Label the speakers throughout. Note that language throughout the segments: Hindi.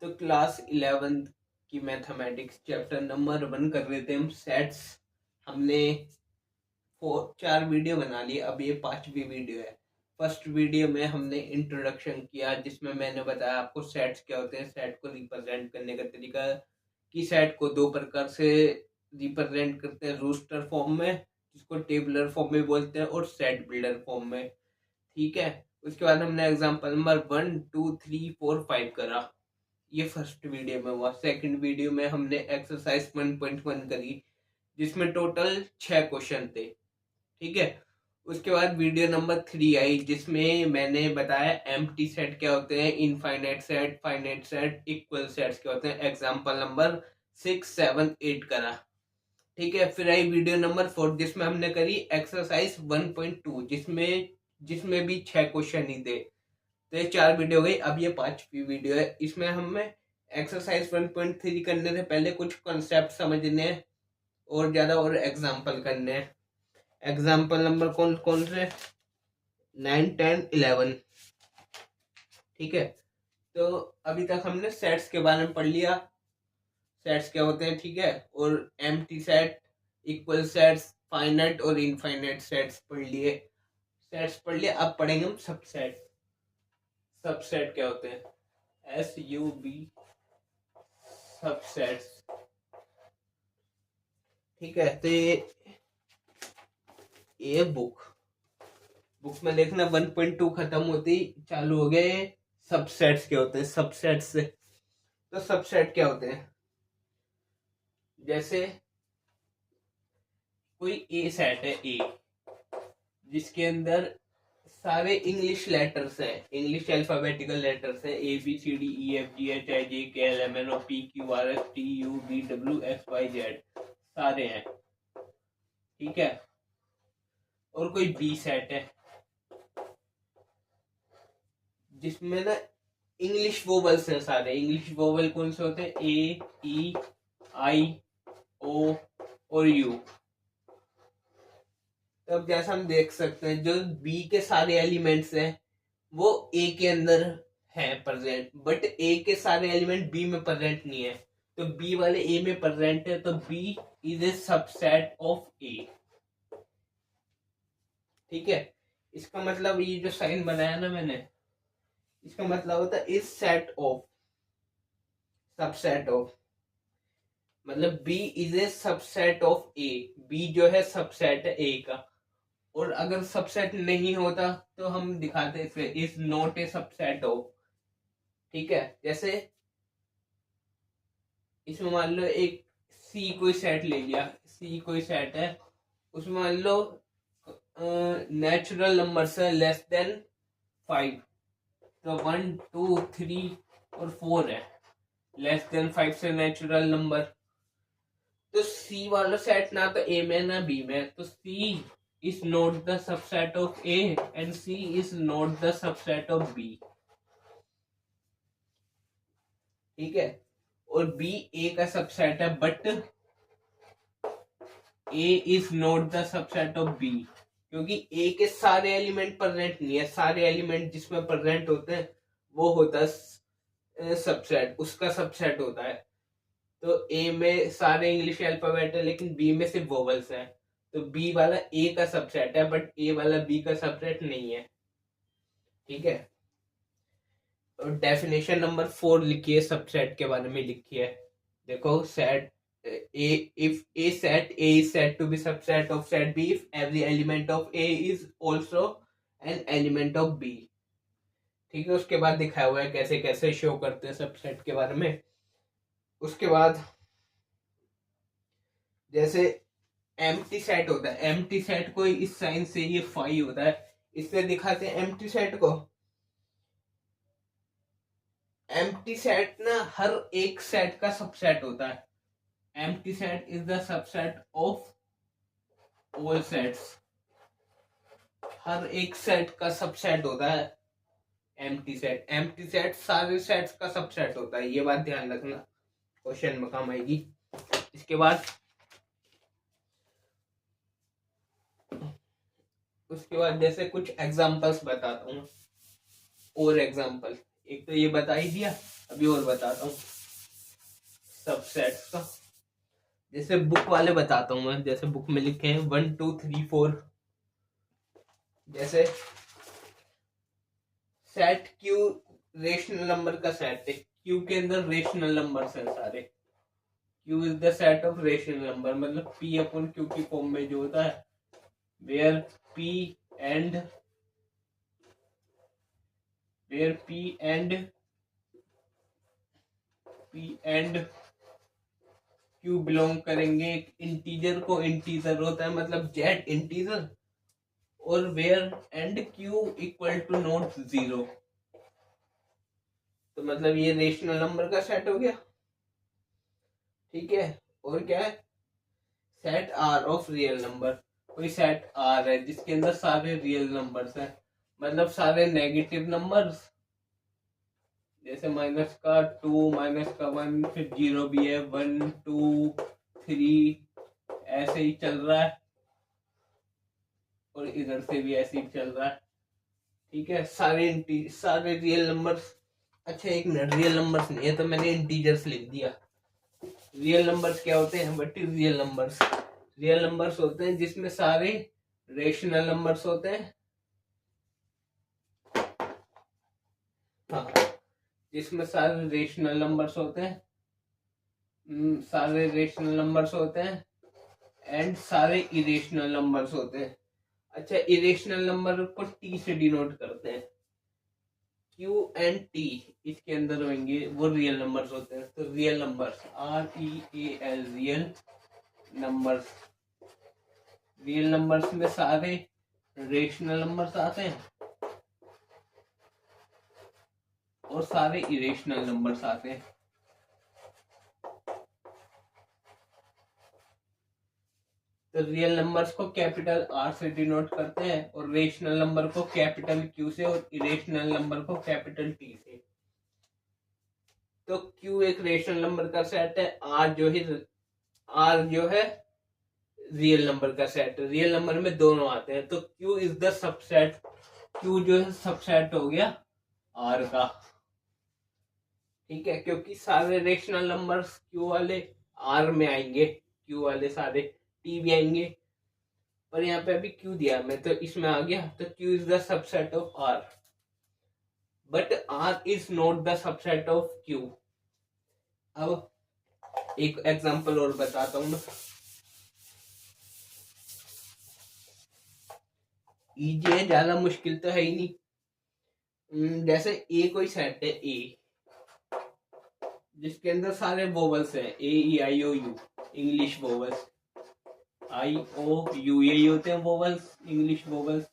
Speaker 1: तो क्लास 11th की मैथमेटिक्स चैप्टर नंबर 1 कर रहे थे हम सेट्स। हमने 4 वीडियो बना ली, अब ये 5वीं वीडियो है। फर्स्ट वीडियो में हमने इंट्रोडक्शन किया जिसमें मैंने बताया आपको सेट्स क्या होते हैं, सेट को रिप्रेजेंट करने का तरीका, कि सेट को 2 प्रकार से रिप्रेजेंट करते हैं, रूस्टर फॉर्म में जिसको टेबुलर फॉर्म में बोलते हैं और सेट बिल्डर फॉर्म में। ठीक है, उसके बाद हमने एग्जांपल नंबर 1 2 3 4 5 करा। ये फर्स्ट वीडियो में हुआ। सेकंड वीडियो में हमने एक्सरसाइज 1.1 करी जिसमें टोटल 6 क्वेश्चन थे। ठीक है, उसके बाद वीडियो नंबर 3 आई जिसमें मैंने बताया एम्प्टी सेट क्या होते हैं, infinite set, finite set, equal sets क्या होते हैं। एग्जांपल नंबर 6 7 8 करा। ठीक है, फिर आई वीडियो नंबर 4 जिसमें हमने करी एक्सरसाइज 1.2 जिसमें भी 6 क्वेश्चन ही थे। तो ये 4 वीडियो हो गई। अब ये 5वीं वीडियो है। इसमें हमें एक्सरसाइज 1.3 करने से पहले कुछ कॉन्सेप्ट समझने हैं और ज्यादा और एग्जाम्पल करने हैं। एग्जाम्पल नंबर कौन कौन से, 9 10 11। ठीक है, तो अभी तक हमने सेट्स के बारे में पढ़ लिया, सेट्स क्या होते हैं। ठीक है, और empty set, equal sets, finite और इनफाइनाइट सेट्स पढ़ लिए। सेट्स पढ़ लिए, अब पढ़ेंगे हम सबसेट। सबसेट क्या होते हैं, SUB सबसेट्स। ठीक है, तो ये बुक में देखना 1.2 खत्म होती चालू हो गए सबसेट्स क्या होते हैं। सबसेट्स से तो सबसेट क्या होते हैं, जैसे कोई ए सेट है, ए जिसके अंदर सारे इंग्लिश लेटर्स हैं, इंग्लिश अल्फाबेटिकल लेटर्स हैं, ABCDEFGHIJKLMNOPQRSTUVWXYZ सारे हैं। ठीक है, और कोई बी सेट है जिसमें ना इंग्लिश वोवल्स हैं सारे। इंग्लिश वोवल कौन से होते हैं, A E I O और U। तो अब जैसा हम देख सकते हैं जो बी के सारे एलिमेंट्स हैं वो ए के अंदर है प्रेजेंट, बट ए के सारे एलिमेंट बी में प्रेजेंट नहीं है। तो बी वाले ए में प्रेजेंट है, तो B is A subset of A. ठीक है, इसका मतलब ये जो साइन बनाया ना मैंने, इसका मतलब होता है is set of, subset of, मतलब B is A subset of A. B जो है सबसेट है ए का, और अगर सबसेट नहीं होता तो हम दिखाते थे is not a subset of. ठीक है, जैसे इसमें मान लो एक सी कोई सेट ले लिया, सी कोई सेट है, उसमें मान लो नेचुरल नंबर है लेस देन 5, तो 1 2 3 और 4 है, लेस देन 5 से नेचुरल नंबर। तो सी वाला सेट ना तो ए में ना बी में, तो सी is not the subset of A and C is not the subset of B। ठीक है, और B A का सबसेट है but A is not the subset of B, क्योंकि A के सारे एलिमेंट प्रेजेंट नहीं है। सारे एलिमेंट जिसमें प्रेजेंट होते हैं वो होता है सबसेट, उसका सबसेट होता है। तो A में सारे इंग्लिश अल्फाबेट है लेकिन B में सिर्फ वोवल्स है, तो बी वाला ए का सबसेट है बट ए वाला बी का सबसेट नहीं है। ठीक है, और डेफिनेशन नंबर 4 लिखिए, सबसेट के बारे में लिखी है। देखो, set A, if A set A is set to be subset of set B if every element of A is also an element of B. ठीक है, उसके बाद दिखाया हुआ है कैसे कैसे शो करते हैं सबसेट के बारे में। उसके बाद जैसे एम्प्टी सेट होता है, एम्प्टी सेट को इस साइन से ये फाई होता है, इससे दिखाते हैं एम्प्टी सेट को। एम्प्टी सेट ना हर एक सेट का सबसेट होता है। Empty set is the subset of all sets, हर एक सेट का सबसेट होता है एम्प्टी सेट। एम्प्टी सेट सारे सेट्स का सबसेट होता है, ये बात ध्यान रखना, क्वेश्चन में काम आएगी। इसके बाद जैसे कुछ एग्जांपल्स बताता हूँ, और एग्जांपल एक तो ये बता ही दिया। अभी और बताता हूँ सबसेट्स का। जैसे बुक वाले बताता हूँ मैं, जैसे बुक में लिखे हैं 1 2 3 4। जैसे सेट क्यू रेशनल नंबर का सेट है, क्यू के अंदर रेशनल नंबर्स हैं सारे। Q is the set of rational number, मतलब पी अपॉन क्यू की फॉर्म में जो होता है, where P and Q belong करेंगे एक इंटीजर को। इंटीजर होता है मतलब जेड इंटीजर, और where and Q equal to not 0, तो मतलब ये रेशनल नंबर का सेट हो गया। ठीक है, और क्या है, set R of real number. कोई सेट आर है जिसके अंदर सारे रियल नंबर्स हैं, मतलब सारे नेगेटिव नंबर्स, जैसे माइनस का 2, माइनस का 1, फिर 0 भी है, 1 2 3, ऐसे ही चल रहा है, और इधर से भी ऐसे ही चल रहा है। ठीक है, सारे रियल नंबर्स। अच्छा एक मिनट, रियल नंबर्स नहीं है तो मैंने इंटीजर्स लिख दिया। रियल नंबर्स क्या होते हैं, what is real numbers? Real numbers होते हैं जिसमें सारे रेशनल नंबर्स होते हैं। हाँ, जिसमें सारे रेशनल नंबर्स होते हैं, सारे रेशनल नंबर्स होते हैं, एंड सारे इरेशनल नंबर्स होते हैं। अच्छा, इरेशनल नंबर को टी से डिनोट करते हैं। क्यू एंड टी इसके अंदर होंगे, वो रियल नंबर्स होते हैं। तो real numbers, REAL, real numbers. Real numbers में सारे रेशनल नंबर्स आते हैं और सारे इरेशनल नंबर्स आते हैं। तो रियल नंबर्स को कैपिटल आर से डिनोट करते हैं, और रेशनल नंबर को कैपिटल क्यू से, और इरेशनल नंबर को कैपिटल टी से। तो क्यू एक रेशनल नंबर का सेट है, आर जो है रियल नंबर का सेट। रियल नंबर में दोनों आते हैं, तो Q is the subset. Q जो है सबसेट हो गया आर का। ठीक है, क्योंकि सारे रेशनल नंबर्स क्यू वाले आर में आएंगे, क्यू वाले सारे टी भी आएंगे, पर यहाँ पे अभी क्यू दिया मैं तो इसमें आ गया। तो Q is the subset of R, but R is not the subset of Q. अब एक एग्जांपल और बताता हूं मैं। इजी है, ज्यादा मुश्किल तो है ही नहीं। जैसे ए कोई सेट है, ए जिसके अंदर सारे वोवल्स हैं, AEIOU इंग्लिश वोवल्स, IOU यही होते हैं वोवल्स, इंग्लिश वोवल्स।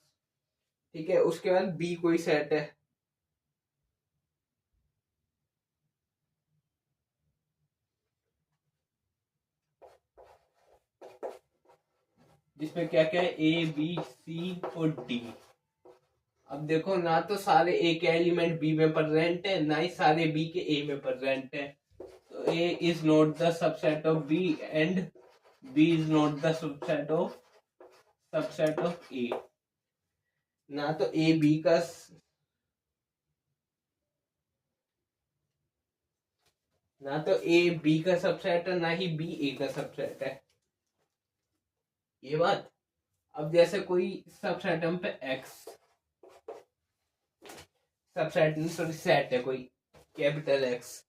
Speaker 1: ठीक है, उसके बाद बी कोई सेट है, जिसमें क्या क्या है, ABC और D। अब देखो, ना तो सारे ए के एलिमेंट बी में प्रेजेंट है, ना ही सारे बी के ए में प्रेजेंट है। तो A is not the subset of B, and B is not the subset of A. ना तो ए बी का सबसेट है, ना ही बी ए का सबसेट है, ये बात। अब जैसे कोई सबसेटम पे एक्स, सबसेट सॉरी सेट है कोई, कैपिटल एक्स,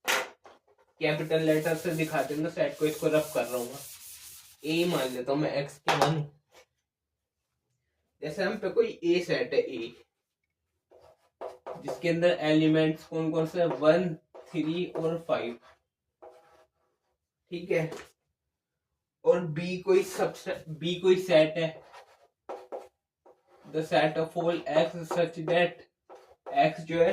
Speaker 1: कैपिटल लेटर से दिखाते हैं ना सेट को, इसको रफ कर रहा हूँ, ए मान लेता हूँ मैं, एक्स के मान। जैसे हम पे कोई ए सेट है, ए जिसके अंदर एलिमेंट्स कौन कौन से, 1 3 और 5। ठीक है, और बी कोई सेट है, the set of all X such that X जो है,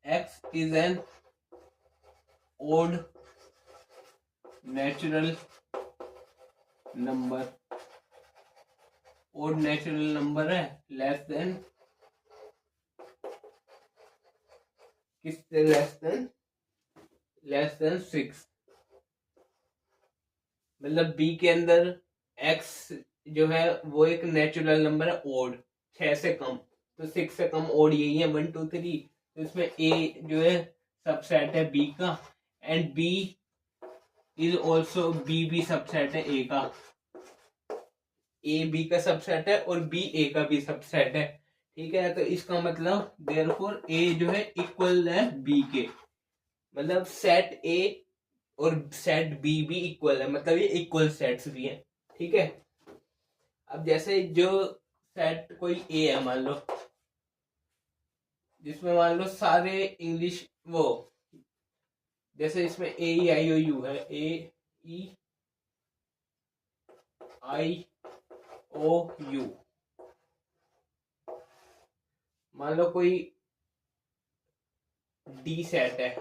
Speaker 1: X is an odd natural number. Odd natural number है, लेस देन, किससे लेस देन 6। मतलब बी के अंदर एक्स जो है वो एक नेचुरल नंबर है, ओड, 6 से कम। तो 6 से कम और यही है 1 2 3। तो इसमें ए जो है सबसेट है बी का, and B is also B भी सबसेट है ए का। ए बी का सबसेट है और बी ए का भी सबसेट है। ठीक है, तो इसका मतलब देयरफॉर ए जो है इक्वल है बी के, मतलब सेट ए और सेट बी भी इक्वल है, मतलब ये इक्वल सेट्स भी हैं। ठीक है, अब जैसे जो सेट कोई ए है मान लो, जिसमें मान लो सारे इंग्लिश वो, जैसे इसमें ए ई आई ओ यू है, ए ई आई ओ यू, मान लो कोई डी सेट है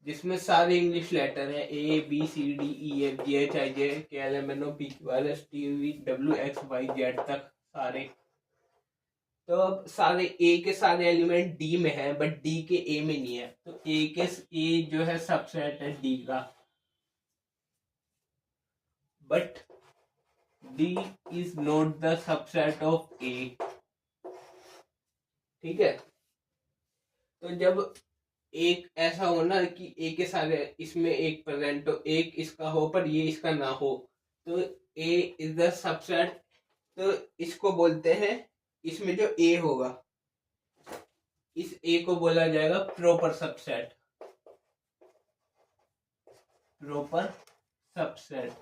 Speaker 1: जिसमें सारे इंग्लिश लेटर है A B C D E F G H I J K L M N O P Q R S T V W X Y Z तक सारे। तो अब सारे ए के सारे एलिमेंट डी में है, बट डी के ए में नहीं है, तो ए जो है सबसेट है डी का, but D is not the subset of A. ठीक है, तो जब एक ऐसा हो ना कि ए के सारे इसमें एक प्रेजेंट हो, एक इसका हो पर ये इसका ना हो, तो ए इज द सबसेट। तो इसको बोलते हैं, इसमें जो ए होगा इस ए को बोला जाएगा प्रॉपर सबसेट, प्रॉपर सबसेट।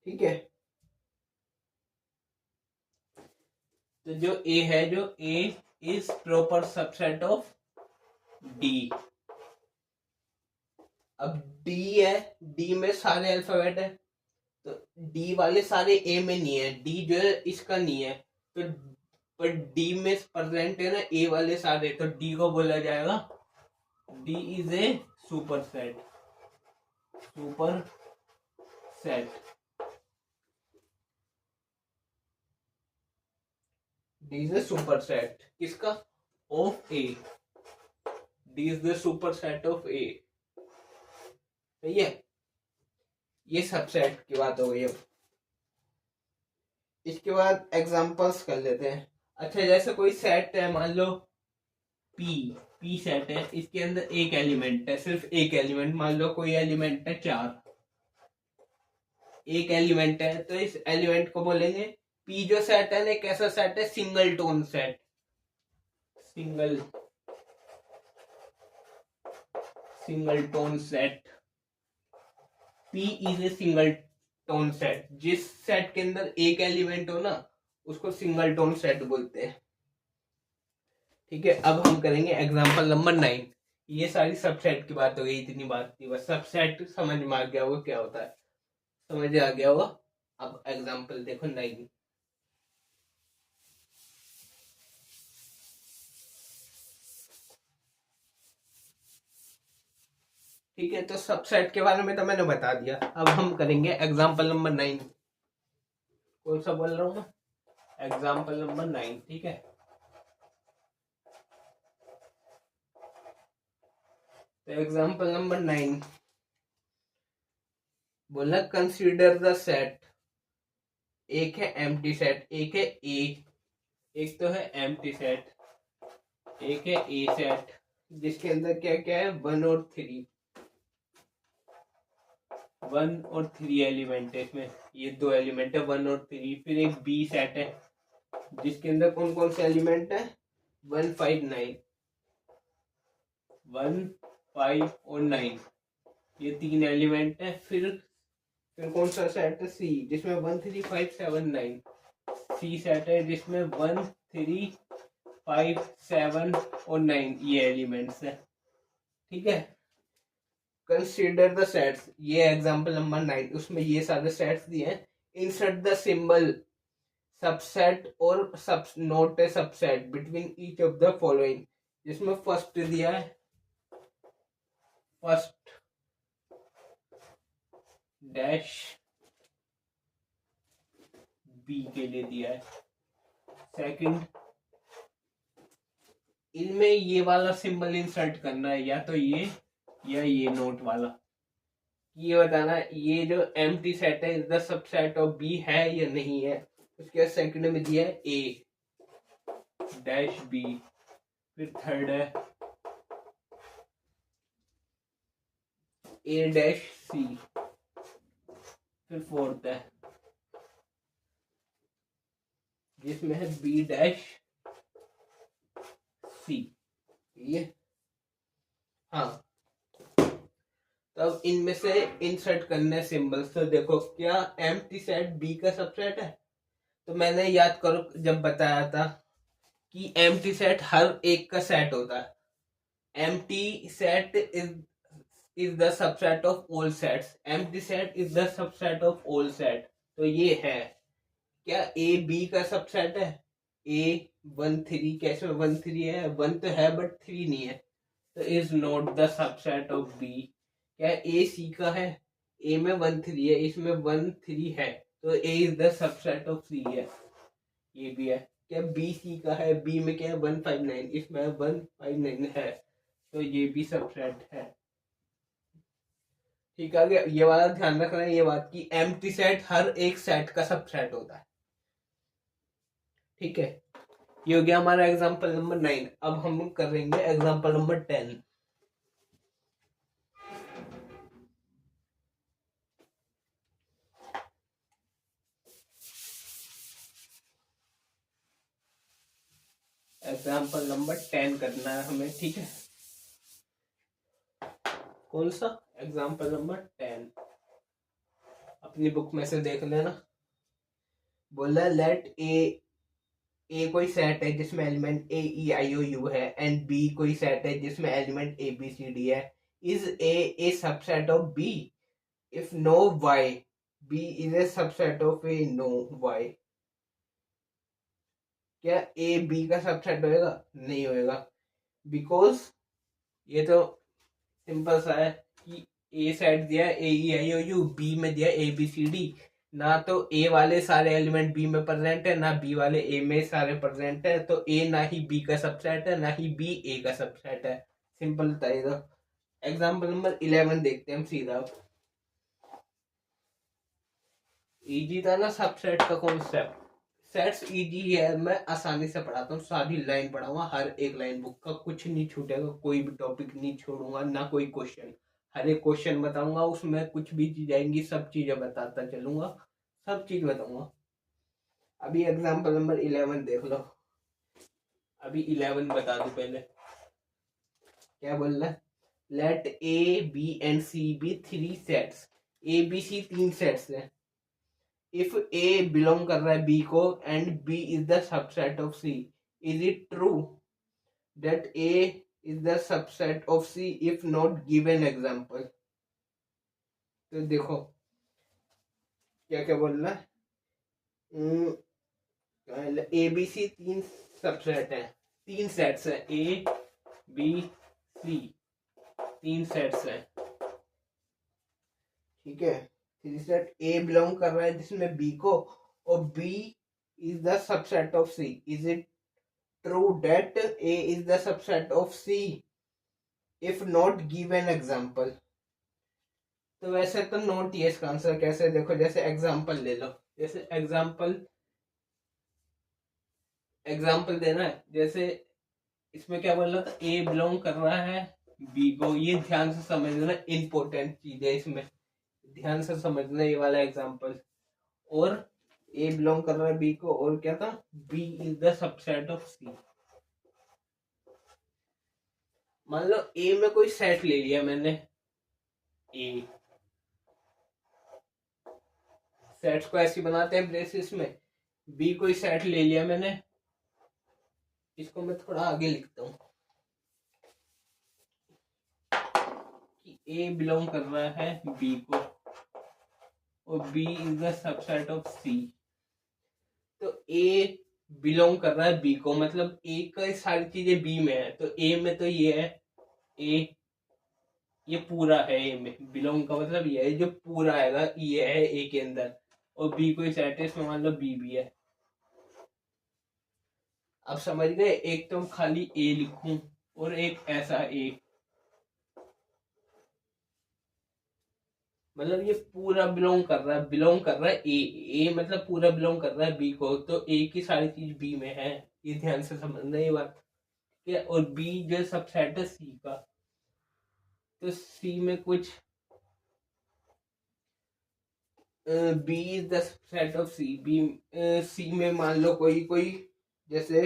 Speaker 1: ठीक है, तो जो ए है, जो A is proper subset of D. अब डी है, डी में सारे अल्फाबेट है, तो डी वाले सारे ए में नहीं है, डी जो है इसका नहीं है, तो पर डी में प्रेजेंट है ना ए वाले सारे, तो डी को बोला जाएगा D is a superset, superset. D is a superset किसका? Of A. D is the superset of A. सही है, ये सबसेट की बात हो गई। अब इसके बाद एग्जांपल्स कर लेते हैं। अच्छा, जैसे कोई सेट है, मान लो पी सेट है, इसके अंदर एक एलिमेंट है, सिर्फ एक एलिमेंट, मान लो कोई एलिमेंट है 4, एक एलिमेंट है, तो इस एलिमेंट को बोलेंगे पी। जो सेट है ना, कैसा सेट है? Single tone set, single tone set. P is a single tone set. जिस सेट के अंदर एक एलिमेंट हो ना, उसको सिंगल टोन सेट बोलते हैं। ठीक है, अब हम करेंगे एग्जांपल नंबर 9। ये सारी सबसेट की बात हो गई, इतनी बात थी बस। सबसेट समझ में आ गया होगा क्या होता है, समझ आ गया होगा। अब एग्जांपल देखो 9। ठीक है, तो सबसेट के बारे में तो मैंने बता दिया। अब हम करेंगे एग्जांपल नंबर 9। कौन सा बोल रहा हूँ मैं? Example number 9। ठीक है, तो एग्जांपल नंबर 9 बोला कंसीडर द सेट। एक है एम्प्टी सेट, एक है ए, एक तो है एम्प्टी सेट, एक है ए सेट, जिसके अंदर क्या क्या है? 1 और 3। 1 और 3 एलिमेंट है इसमें, ये दो एलिमेंट है 1 और 3। फिर एक बी सेट है जिसके अंदर कौन कौन से एलिमेंट है? 1 5 9, 1 5 और 9, ये 3 एलिमेंट है। फिर कौन सा सेट है? सी, जिसमें 1 3 5 7 9। सी सेट है जिसमें 1 3 5 7 और 9 ये एलिमेंट्स है। ठीक है, कंसीडर द सेट्स, ये एग्जांपल नंबर 9, उसमें ये सारे सेट्स दिए हैं। इंसर्ट द सिंबल सबसेट और सब note A subset between each of the following, जिसमें फर्स्ट दिया है, फर्स्ट डैश बी के लिए दिया है, सेकंड इनमें ये वाला सिंबल इंसर्ट करना है, या तो ये या ये नोट वाला। ये बताना ये जो एम्प्टी सेट है is the subset of B है या नहीं है। उसके बाद सेकंड में दिया है ए डैश बी, फिर थर्ड है ए डैश सी, फिर फोर्थ है जिसमें है बी डैश सी। ये हाँ, तब इनमें से इंसर्ट करने सिंबल्स। तो देखो क्या एम्प्टी सेट बी का सबसेट है। तो मैंने याद करो जब बताया था कि एम्प्टी सेट हर एक का सेट होता है। Empty set is the subset of all sets. Empty set is the subset of all set. तो ये है क्या ए बी का सबसेट है। ए 1 3 कैसे 1 3 है, 1 तो है बट 3 नहीं है, तो is not the subset of B. क्या ए सी का है, ए में 1 3 है, इसमें 1 3 है, तो A is the subset of सी है। ये भी है। क्या बी सी का है, बी में क्या है 1 5 9, इसमें 1 5 9 है, तो ये भी सबसेट है। ठीक है, ये वाला ध्यान रखना है ये बात की एम्प्टी सेट हर एक सेट का सबसेट होता है। ठीक है, ये हो गया हमारा एग्जांपल नंबर 9। अब हम करेंगे एग्जांपल नंबर 10। एग्जाम्पल नंबर 10 करना है हमें। ठीक है, कौन सा एग्जाम्पल नंबर 10 अपनी बुक में से देख लेना। बोला लेट ए कोई सेट है जिसमें element A E I O U है एंड बी कोई सेट है जिसमें element A B C D है। Is A subset of B if no why, B is A subset of A no why. क्या ए बी का सबसेट होएगा? नहीं होएगा, बिकॉज ये तो सिंपल सा है कि ए सेट दिया ए E I O you, B में दिया ए बी सी डी। ना तो ए वाले सारे एलिमेंट बी में प्रेजेंट है, ना बी वाले ए में सारे प्रेजेंट है, तो ए ना ही बी का सबसेट है ना ही बी ए का सबसेट है। सिंपल था ये तो। एग्जाम्पल नंबर 11 देखते हैं हम सीधा। इजी था ना सबसेट का कॉन्सेप्ट। सेट्स इजी है, मैं आसानी से पढ़ाता हूँ, सारी लाइन पढ़ाऊंगा, हर एक लाइन बुक का कुछ नहीं छूटेगा, कोई भी टॉपिक नहीं छोड़ूंगा, ना कोई क्वेश्चन। हर एक क्वेश्चन बताऊंगा, उसमें कुछ भी चीज आएंगी सब चीजें बताता चलूंगा, सब चीज बताऊंगा। अभी एग्जाम्पल नंबर 11 देख लो। अभी 11 बता दो पहले क्या बोल रहा है। Let A B and C be 3 sets. A B C 3 sets है। इफ ए बिलोंग कर रहा है बी को and B is the subset of C, is it true that A is the subset of C if not given example. तो देखो क्या क्या बोल रहा है। ए बी सी 3 सबसेट है, 3 सेट्स है, ए बी सी 3 सेट्स है। ठीक है, थ्री सेट ए बिलोंग कर रहा है जिसमें बी को, और B is the subset of C. Is it true that A is the subset of C if not given example. तो वैसे तो नोट ही है इसका आंसर। कैसे देखो, जैसे एग्जाम्पल ले लो, जैसे एग्जाम्पल देना है। जैसे इसमें क्या बोल रहा था, ए बिलोंग कर रहा है बी को, ये ध्यान से समझना, इंपॉर्टेंट चीज है इसमें, ध्यान से समझना ये वाला एग्जाम्पल। और ए बिलोंग कर रहा है बी को, और क्या था, B is the subset of C. मान लो ए में कोई सेट ले लिया मैंने, ए सेट्स को ऐसी बनाते हैं ब्रेसिस में, बी कोई सेट ले लिया मैंने, इसको मैं थोड़ा आगे लिखता हूं कि ए बिलोंग कर रहा है बी को और B is the subset of C. तो ए बिलोंग कर रहा है बी को, मतलब ए का सारी चीजें बी में है, तो ए में तो ये है, ए ये पूरा है, ए में बिलोंग का मतलब ये है जो पूरा आएगा, ये है ए के अंदर, और बी कोई सेट है इसमें, मान लो बी भी है। अब समझ गए, एक तो खाली ए लिखूं और एक ऐसा ए। मतलब ये पूरा बिलोंग कर रहा है ए मतलब पूरा बिलोंग कर रहा है बी को, तो ए की सारी चीज बी में है, ये ध्यान से समझना ये बात। ठीक है, और बी जो सबसेट है सी का, तो सी में कुछ B is the subset of C, B C में मान लो कोई कोई जैसे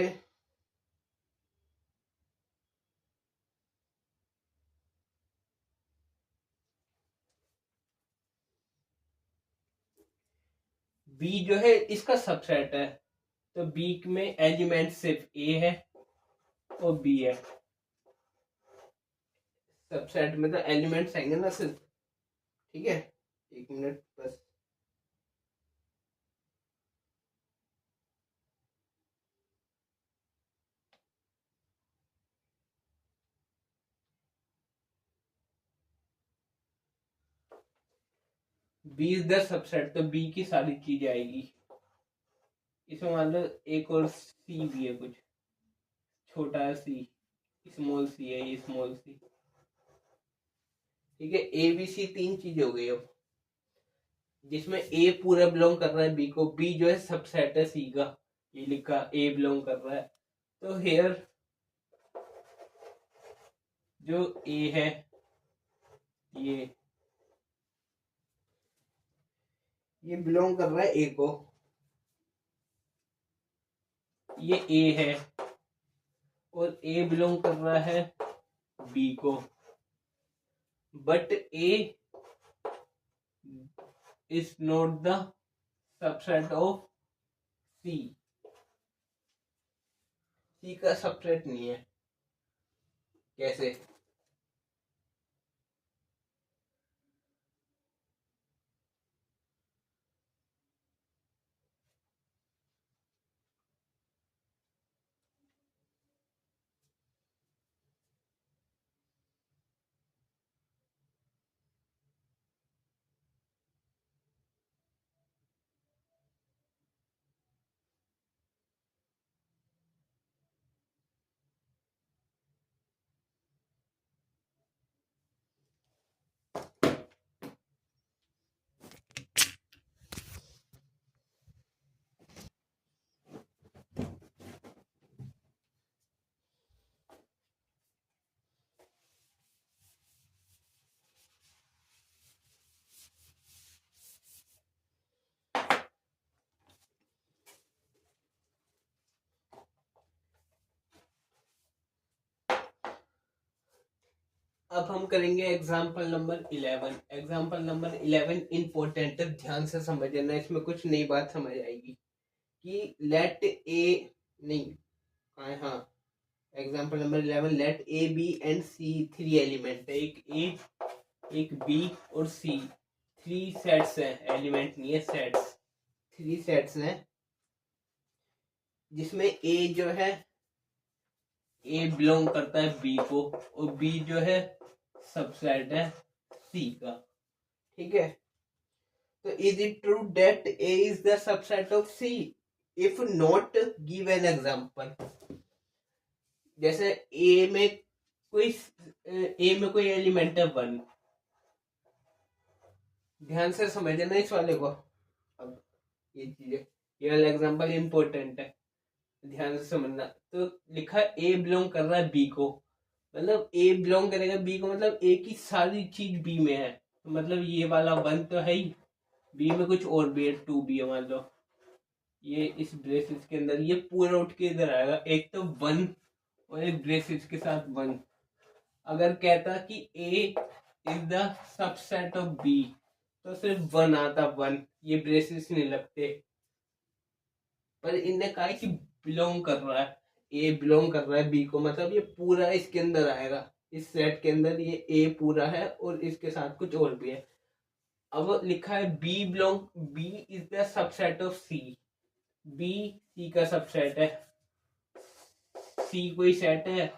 Speaker 1: बी जो है इसका सबसेट है, तो बी में एलिमेंट सिर्फ ए है और बी है। सबसेट में तो एलिमेंट्स आएंगे ना सिर्फ। ठीक है, एक मिनट बस। बी इज द सबसेट, तो बी की सारी चीज आएगी। इसमें मान लो एक और सी भी है, कुछ छोटा सी, स्मॉल सी है, ये स्मॉल सी। ठीक है, ए बी सी तीन चीज हो गई अब, जिसमें ए पूरा बिलोंग कर रहा है बी को, बी जो है सबसेट है सी का, ये लिखा ए बिलोंग कर रहा है। तो हेयर जो ए है ये बिलोंग कर रहा है ए को, ये ए है, और ए बिलोंग कर रहा है बी को, but A is not the subset of C, C का सबसेट नहीं है। कैसे? अब हम करेंगे example number 11। Example number 11 important है, ध्यान से समझ लेना, इसमें कुछ नई बात समझ आएगी कि लेट ए नहीं, हाँ, example number 11, let A B and C three element है, एक ए एक बी और सी, थ्री सेट्स हैं, एलिमेंट नहीं है सेट्स, थ्री सेट्स हैं, जिसमें ए जो है ए बिलोंग करता है बी को, और बी जो है सबसेट है सी का। ठीक है, तो is it true that A is the subset of C? If not give an example. जैसे ए में कोई एलिमेंट है 1, ध्यान से समझ लेना इस वाले को। अब ये चीजें, ये वाला एग्जांपल इंपॉर्टेंट है, ध्यान से समझना। तो लिखा ए बिलोंग कर रहा है बी को, मतलब ए बिलोंग करेगा बी को, मतलब ए की सारी चीज बी में है, तो मतलब ये वाला 1 तो है ही, बी में कुछ और भी है, 2 भी है, मान लो ये इस ब्रेसेस के अंदर, ये पूरा उठ के इधर आएगा, एक तो 1 और एक ब्रेसेस के साथ 1। अगर कहता कि A is the subset of B, तो सिर्फ 1 आता, 1, ये ब्रेसेस नहीं लगते, पर इनने कहा कि बिलोंग कर रहा है, ए बिलोंग कर रहा है बी को, मतलब ये पूरा इसके अंदर आएगा, इस सेट के अंदर ये ए पूरा है और इसके साथ कुछ और भी है। अब लिखा है B is the subset of C, B C का सबसेट है, सी कोई सेट है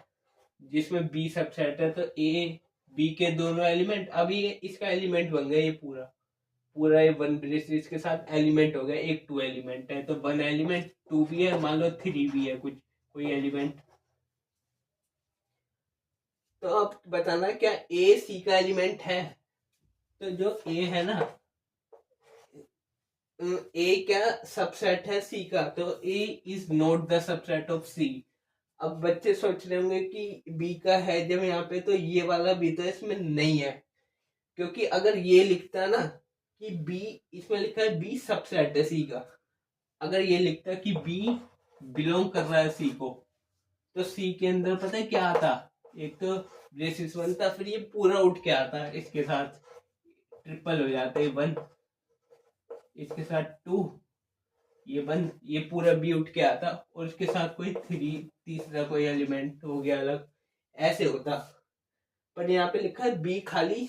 Speaker 1: जिसमें बी सबसेट है, तो ए बी के दोनों एलिमेंट, अब ये इसका एलिमेंट बन गया, ये पूरा ये 1 ब्रेसेस के साथ एलिमेंट हो गया, एक 2 एलिमेंट है, तो 1 एलिमेंट, 2 भी है, मान लो 3 भी है, कुछ कोई एलिमेंट। तो अब बताना क्या ए सी का एलिमेंट है? तो जो ए है ना, ए क्या सबसेट है सी का, तो A is not the subset of C. अब बच्चे सोच रहे होंगे कि बी का है जब यहाँ पे, तो ये वाला भी तो इसमें नहीं है, क्योंकि अगर ये लिखता ना कि बी, इसमें लिखा है बी सबसेट है सी का, अगर ये लिखता कि बी बिलोंग कर रहा है सी को, तो सी के अंदर पता है क्या आता, एक तो ब्रेसिस बनता, फिर ये पूरा उठ के आता है, इसके साथ ट्रिपल हो जाते हैं 1, इसके साथ 2, ये 1, ये पूरा बी उठ के आता, और इसके साथ कोई 3, तीसरा कोई एलिमेंट हो गया अलग, ऐसे होता। पर यहाँ पे लिखा है बी खाली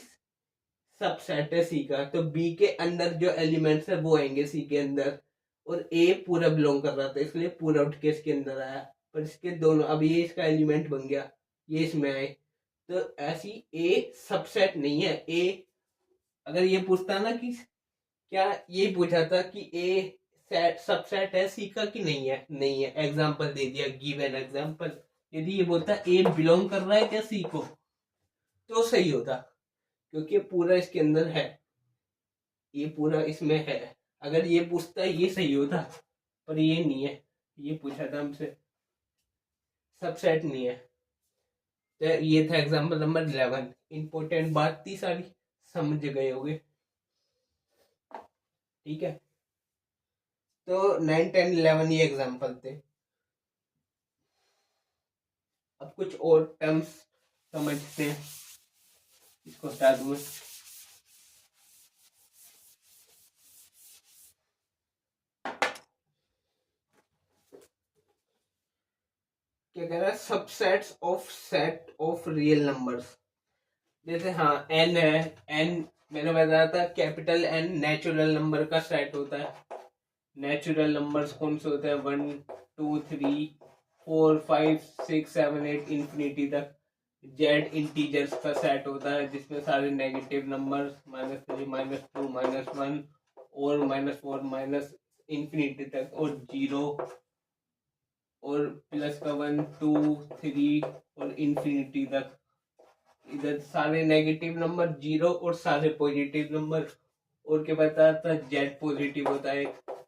Speaker 1: सबसेट है सी का, तो बी के अंदर जो एलिमेंट्स है वो आएंगे सी के अंदर, और ए पूरा बिलोंग कर रहा था इसलिए पूरा उठ के इसके अंदर आया, पर इसके दोनों, अब ये इसका एलिमेंट बन गया, ये इसमें आए, तो ऐसी ए सबसेट नहीं है। ए अगर ये पूछता ना कि क्या, ये पूछा था कि ए सेट सबसेट है सी का कि नहीं है, नहीं है, एग्जांपल दे दिया, गिव एन एग्जांपल। यदि ये बोलता ए बिलोंग कर रहा है क्या सी को, तो सही होता, क्योंकि पूरा इसके अंदर है, ये पूरा इसमें है। अगर ये पूछता ये सही होता, पर ये नहीं है, ये पूछा था हमसे, सबसेट नहीं है। तो ये था एग्जांपल नंबर 11। इंपॉर्टेंट बात थी सारी, समझ गए होगे, ठीक है। तो 9, 10, 11 ये एग्जांपल थे। अब कुछ और टर्म्स समझते हैं, इसको हटा दूं। क्या कह रहा है, subsets of set of real numbers. जैसे हाँ एन है, एन मैंने बताया था कैपिटल एन नेचुरल नंबर का सेट होता है। नेचुरल नंबर्स कौन से होते हैं, 1, 2, 3, 4, 5, 6, 7, 8 इंफिनिटी तक। जेड इंटीजर्स का सेट होता है जिसमें सारे नेगेटिव नंबर्स -3, -2, -1 और -4 माइनस इंफिनिटी तक, और 0 और प्लस का 1, 2, 3 और इंफिनिटी तक। इधर सारे नेगेटिव नंबर 0 और सारे पॉजिटिव नंबर। और क्या बताया था, जेड पॉजिटिव होता है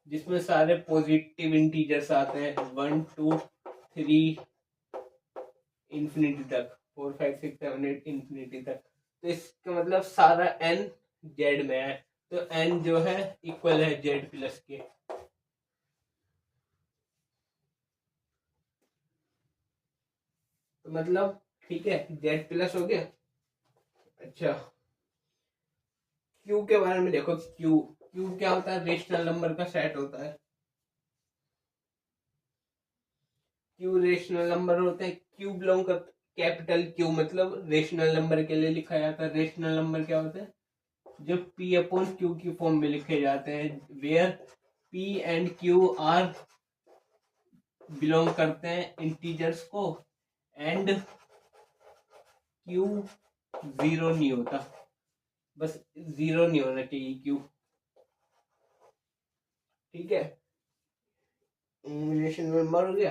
Speaker 1: जिसमें सारे पॉजिटिव इंटीजर्स आते हैं, 1, 2, 3 इंफिनिटी तक, 4, 5, 6, 7, 8 इंफिनिटी तक। तो इसका मतलब सारा एन जेड में है, तो एन जो है इक्वल है जेड प्लस के। तो मतलब ठीक है, जेड प्लस हो गया। अच्छा, क्यू के बारे में देखो, क्यू क्यू क्या होता है, रेशनल नंबर का सेट होता है। क्यू रेशनल नंबर होते हैं, क्यू बिलोंग कर, कैपिटल क्यू मतलब रेशनल नंबर के लिए लिखा जाता है। रेशनल नंबर क्या होते हैं, जो पी अपॉन क्यू की फॉर्म में लिखे जाते हैं, where P and Q are belong करते हैं इंटीजर्स को, एंड क्यू 0 नहीं होता, बस 0 नहीं होना चाहिए क्यू, ठीक है। रेशनल नंबर हो गया।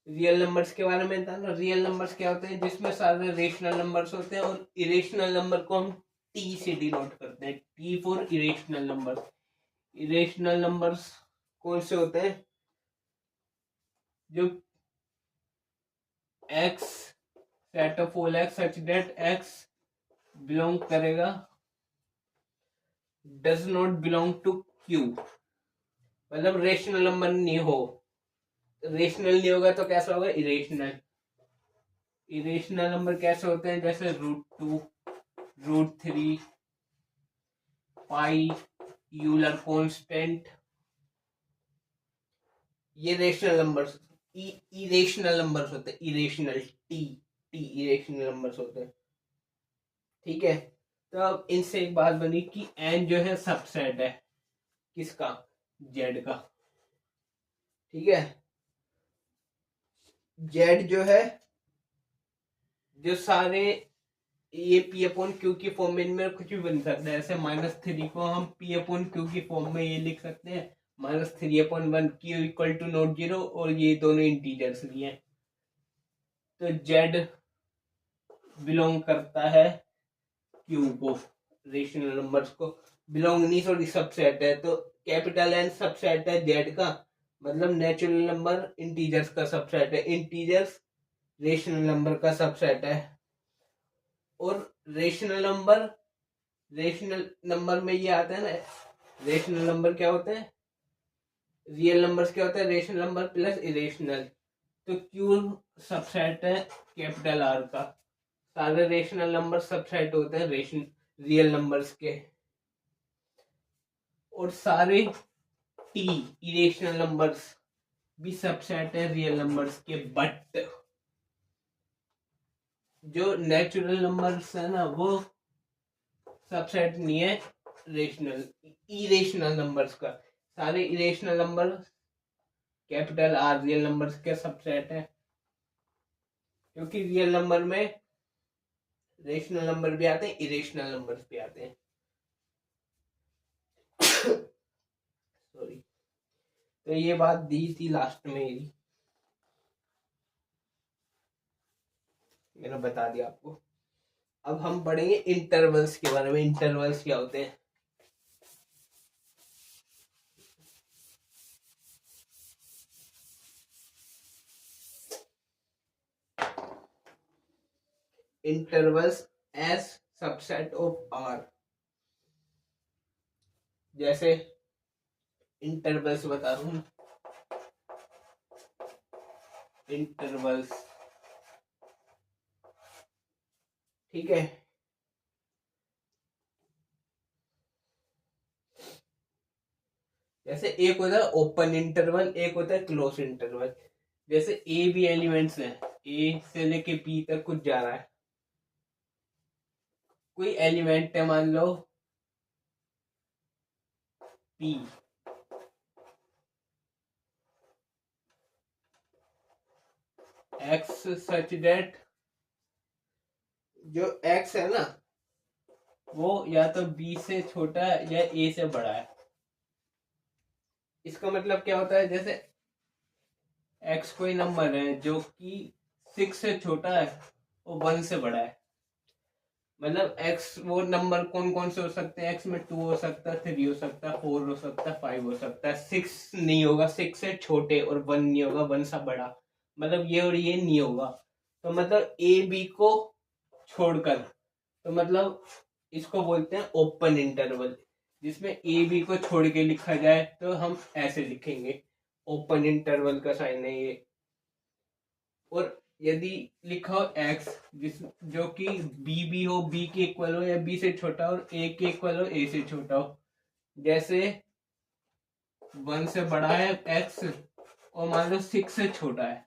Speaker 1: रियल नंबर्स के बारे में था ना, रियल नंबर्स क्या होते हैं, जिसमें सारे रेशनल नंबर्स होते हैं, और इरेशनल नंबर को हम टी से डिनोट करते हैं, T for irrational numbers. Irrational numbers कौन से होते हैं, जो x set of all x such that x belong करेगा, does not belong to q, मतलब रेशनल नंबर नहीं हो, रेशनल नहीं होगा तो कैसा होगा, इरेशनल। इरेशनल नंबर कैसे होते हैं, जैसे √2, √3, पाई, यूलर कांस्टेंट, ये रेशनल नंबर्स। इरेशनल नंबर्स होते हैं, irrational, T T irrational numbers होते हैं, ठीक है। तो अब इनसे एक बात बनी कि एन जो है सबसेट है किसका, जेड का, ठीक है। जेड जो है, जो सारे ये पी अपॉन क्यू की फॉर्म में इनमें कुछ भी बन सकता है, ऐसे -3 को हम पी अपॉन क्यू की फॉर्म में ये लिख सकते हैं, -3/1 क्यू इक्वल टू नॉट 0, और ये दोनों इंटीजर्स लिए हैं। तो जेड बिलोंग करता है क्यूब ऑफ रेशनल नंबर्स को बिलोंग नहीं, सॉरी सबसेट है, तो कैपिटल एन सबसेट है जेड का, मतलब नेचुरल नंबर इंटीजर्स का सबसेट है, इंटीजर्स रेशनल नंबर का सबसेट है। और रेशनल नंबर में ये आता है ना, रेशनल नंबर क्या होते हैं, रियल नंबर्स क्या होता है, रेशनल नंबर प्लस इरेशनल, तो क्यू सबसेट है कैपिटल आर का, सारे रेशनल नंबर सबसेट होते हैं रियल नंबर्स के, और सारे टी इरेशनल नंबर्स भी सबसेट है रियल नंबर्स के, बट जो नेचुरल नंबर्स है ना वो सबसेट नहीं है इरेशनल नंबर्स का, सारे irrational number capital R real numbers के सबसेट है, क्योंकि रियल नंबर में रेशनल नंबर भी आते हैं, इरेशनल नंबर्स भी आते हैं। सॉरी, तो ये बात दी थी लास्ट में ही, मैंने बता दिया आपको। अब हम पढ़ेंगे इंटरवल्स के बारे में, इंटरवल्स क्या होते हैं। Intervals as subset of R, जैसे इंटरवल्स बता रहा हूं, इंटरवल्स, ठीक है, जैसे एक होता है ओपन इंटरवल, एक होता है क्लोज इंटरवल। जैसे ए बी एलिमेंट्स हैं, ए से लेके बी तक कुछ जा रहा है, कोई एलिमेंट है मान लो पी, एक्स सच दैट, जो एक्स है ना वो या तो बी से छोटा है या ए से बड़ा है। इसका मतलब क्या होता है, जैसे एक्स कोई नंबर है जो कि 6 से छोटा है और 1 से बड़ा है, मतलब एक्स वो नंबर कौन कौन से हो सकते हैं, एक्स में 2 हो सकता है, 3 हो सकता है, 4 हो सकता है, 5 हो सकता है, 6 नहीं होगा, 6 से छोटे, और 1 नहीं होगा, 1 से बड़ा, मतलब ये और ये नहीं होगा। तो मतलब ए बी को छोड़कर, तो मतलब इसको बोलते हैं ओपन इंटरवल, जिसमें ए बी को छोड़ के लिखा जाए तो हम ऐसे लिखेंगे, ओपन इंटरवल का साइन है ये। और यदि लिखा हो एक्स जिस जो कि बी हो, बी के इक्वल हो या बी से छोटा हो, ए के इक्वल हो, ए से छोटा हो, जैसे 1 से बड़ा है एक्स और मान लो 6 से छोटा है,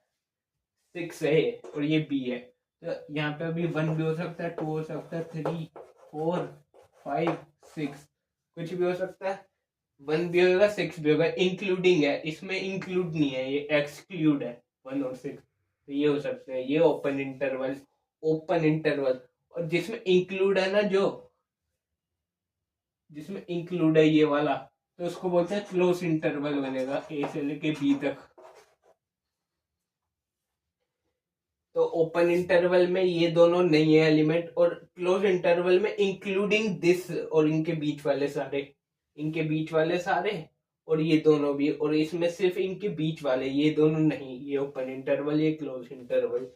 Speaker 1: 6 है और ये बी है, तो यहाँ पे अभी 1 भी हो सकता है, 2 हो सकता है, 3 4 5 6 कुछ भी हो सकता है, 1 भी होगा 6 भी होगा, इंक्लूडिंग है, इसमें इंक्लूड नहीं है, ये एक्सक्लूड है 1 और 6, तो ये हो सकते हैं, ये ओपन इंटरवल, ओपन इंटरवल। और जिसमें इंक्लूड है ना, जो जिसमें इंक्लूड है ये वाला, तो उसको बोलते हैं क्लोज इंटरवल बनेगा, ए से लेके बी तक। तो ओपन इंटरवल में ये दोनों नहीं है एलिमेंट, और क्लोज इंटरवल में इंक्लूडिंग दिस और इनके बीच वाले सारे, इनके बीच वाले सारे और ये दोनों भी, और इसमें सिर्फ इनके बीच वाले, ये दोनों नहीं, ये ओपन इंटरवल, ये क्लोज इंटरवल,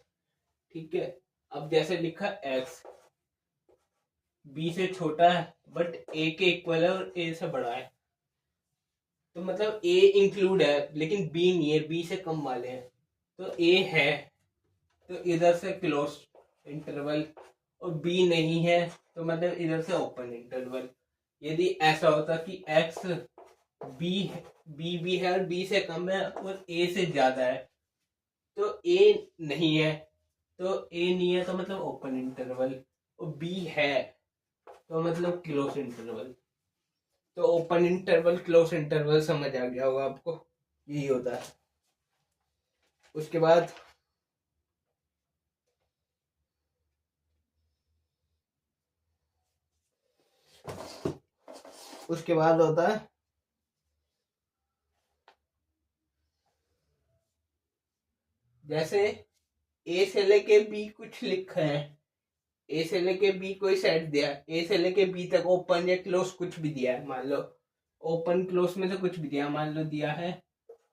Speaker 1: ठीक है। अब जैसे लिखा एक्स बी से छोटा है बट ए के इक्वल है और ए से बड़ा है, तो मतलब ए इंक्लूड है लेकिन बी नहीं है, बी से कम वाले हैं, तो ए है तो इधर से क्लोज इंटरवल, और बी नहीं है तो मतलब इधर से ओपन इंटरवल। यदि ऐसा होता कि एक्स बी बी भी है और बी से कम है और ए से ज्यादा है, तो ए नहीं है, तो ए नहीं है तो मतलब ओपन इंटरवल, और बी है तो मतलब क्लोज इंटरवल। तो ओपन इंटरवल क्लोज इंटरवल समझ आ गया होगा आपको, यही होता है। उसके बाद होता है जैसे ए से लेके बी कुछ लिखा है, ए से लेके बी कोई सेट दिया, ए से लेके बी तक ओपन या क्लोज कुछ भी दिया है, मान लो ओपन क्लोज में से कुछ भी दिया, मान लो दिया है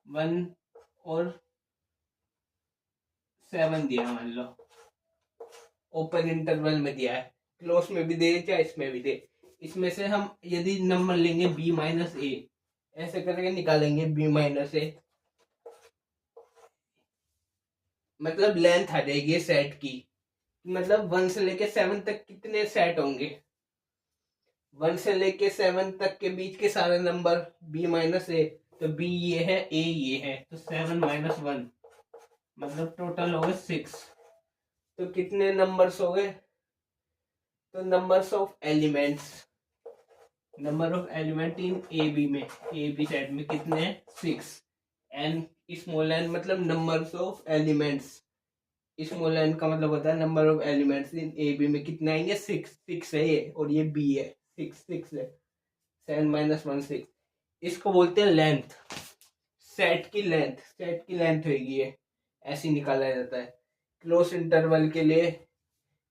Speaker 1: 1 और 7 दिया, मान लो ओपन इंटरवल में दिया है, क्लोज में भी दे चाहे इसमें भी दे। इसमें से हम यदि नंबर लेंगे बी माइनस ए, ऐसे करके निकालेंगे बी माइनस ए, मतलब लेंथ आ जाएगी सेट की, मतलब 1 से लेके 7 तक कितने सेट होंगे, 1 से लेके 7 तक के बीच के सारे नंबर b माइनस ए, तो b ये है, a ये है, तो 7 माइनस 1 मतलब टोटल हो गए 6। तो कितने नंबर्स हो गए, तो numbers of elements, number of element in A B में, ए बी सेट में कितने हैं 6, एन स्मॉल एन मतलब numbers of elements, small n का मतलब होता है number of elements in A B में कितने आएंगे 6 है ये, और ये बी है 6 है, 7 माइनस 1 6। इसको बोलते हैं लेंथ, सेट की लेंथ होगी ये, ऐसी निकाला जाता है क्लोज इंटरवल के लिए,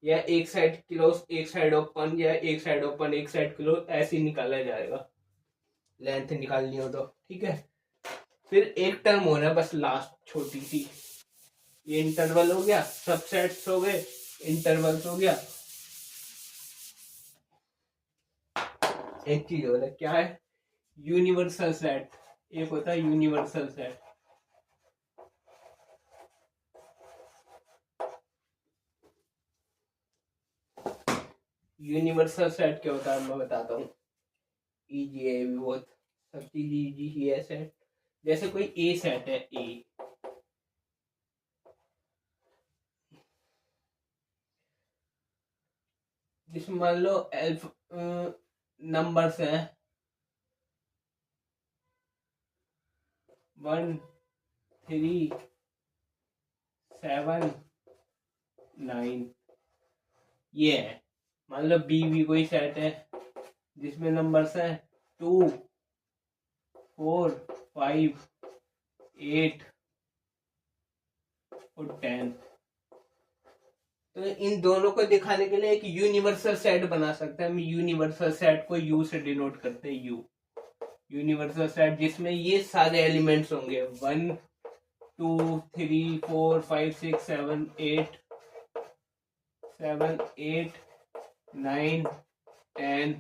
Speaker 1: या एक साइड क्लोज एक साइड ओपन, या एक साइड ओपन एक साइड क्लोज, ऐसे निकाला जाएगा लेंथ निकालनी हो तो, ठीक है। फिर एक टर्म हो रहा है बस लास्ट छोटी सी, ये इंटरवल हो गया, सबसेट्स हो गए, इंटरवल्स हो गया। एक चीज हो रहा है, क्या है, यूनिवर्सल सेट, एक होता है यूनिवर्सल सेट। यूनिवर्सल सेट क्या होता है मैं बताता हूँ, इजी है भी बहुत, सब चीज इजी ही है सेट। जैसे कोई ए सेट है, ए जिसमें मान लो एल्फ नंबर्स है 1 3 7 9, ये है। मान लो बी भी कोई सेट है जिसमें नंबर्स है 2 4 5 8 और 10। तो इन दोनों को दिखाने के लिए एक यूनिवर्सल सेट बना सकते हैं हम, यूनिवर्सल सेट को यू से डिनोट करते हैं, यू यूनिवर्सल सेट जिसमें ये सारे एलिमेंट्स होंगे 1 2 3 4 5 6 7 8 9 10,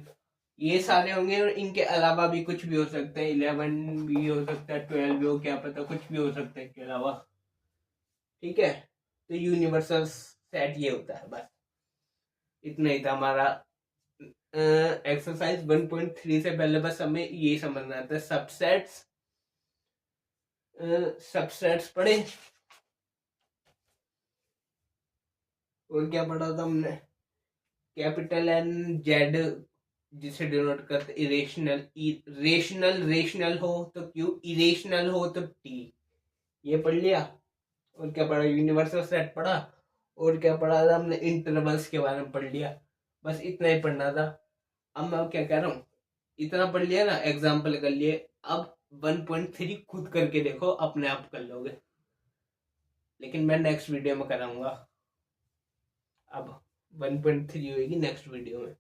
Speaker 1: ये सारे होंगे, और इनके अलावा भी कुछ भी हो सकता है, 11 भी हो सकता है, 12 भी हो, क्या पता कुछ भी हो सकता है इसके अलावा, ठीक है। तो यूनिवर्सल सेट ये होता है, बस इतना ही था हमारा एक्सरसाइज 1.3 से पहले बस हमें ये समझना था सबसेट्स, सबसेट्स पढ़े, और क्या पढ़ा था हमने, कैपिटल एन जेड जिसे डिनोट करते इरेशनल, रेशनल हो तो क्यू, इरेशनल हो तो टी, ये पढ़ लिया। और क्या पढ़ा, यूनिवर्सल सेट पढ़ा, और क्या पढ़ा था हमने, इंटरवल्स के बारे में पढ़ लिया, बस इतना ही पढ़ना था। अब मैं क्या कह रहा हूँ, इतना पढ़ लिया ना, एग्जाम्पल कर लिए, अब 1.3 खुद करके देखो, अपने आप कर लोगे, लेकिन मैं नेक्स्ट वीडियो में कराऊंगा। अब 1.3 होगी नेक्स्ट वीडियो में।